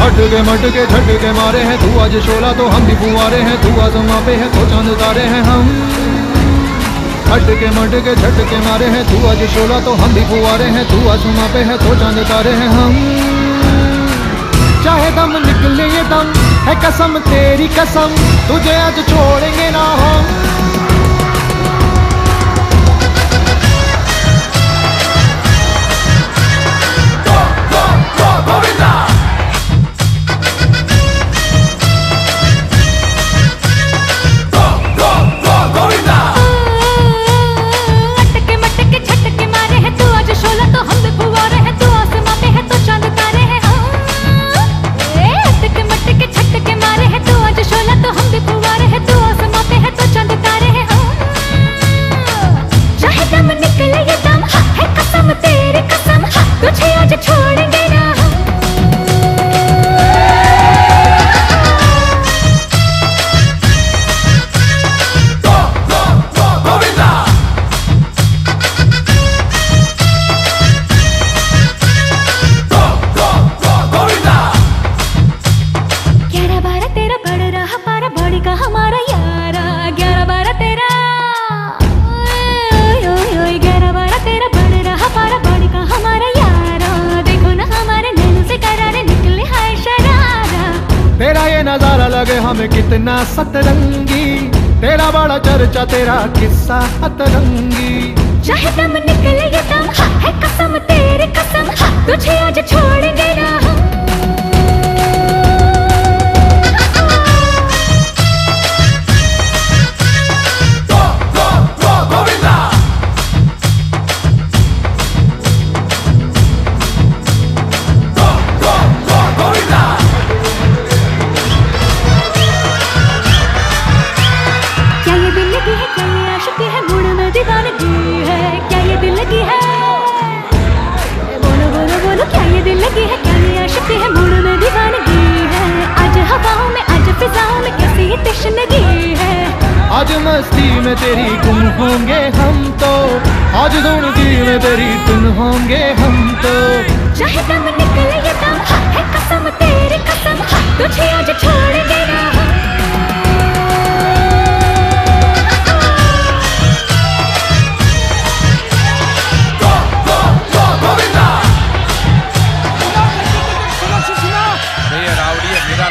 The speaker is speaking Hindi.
झटके मटके झटके मारे हैं, तू आज शोला तो हम भी फुवारे हैं, तू आसमां पे है तो चांद तारे हैं हम। झटके मटके झटके मारे हैं, तू आज शोला तो हम भी फुवारे हैं, तू आसमां पे है तो चांद तारे हैं हम। चाहे दम निकले ये दम है कसम तेरी कसम, तुझे आज छोड़ेंगे ना हम। तुझे आज छोड़ेंगे ना हम। गोविंदा। 11-12 बढ़ रहा पारा बॉडी का हमारा यारा, 11-12 11-12 बढ़ रहा पारा बॉडी का हमारा यारा, देखो ना हमारे नैनों से करारे निकले हाय शरारा। तेरा ये नजारा लगे हमें कितना सतरंगी, तेरा बड़ा चर्चा तेरा किस्सा अतरंगी। चाहे दम निकले ये दम है कसम तेरी कसम, तुझे आज छोड़ेंगे ना हम। आज मस्ती में तेरी गुम होंगे हम तो, आज धुनगी में तेरी धुन होंगे हम तो। चाहे दम निकले ये दम है कसम तेरी कसम, तुझे आज छोड़ेंगे ना हम। भैया रावड़ी है मेरा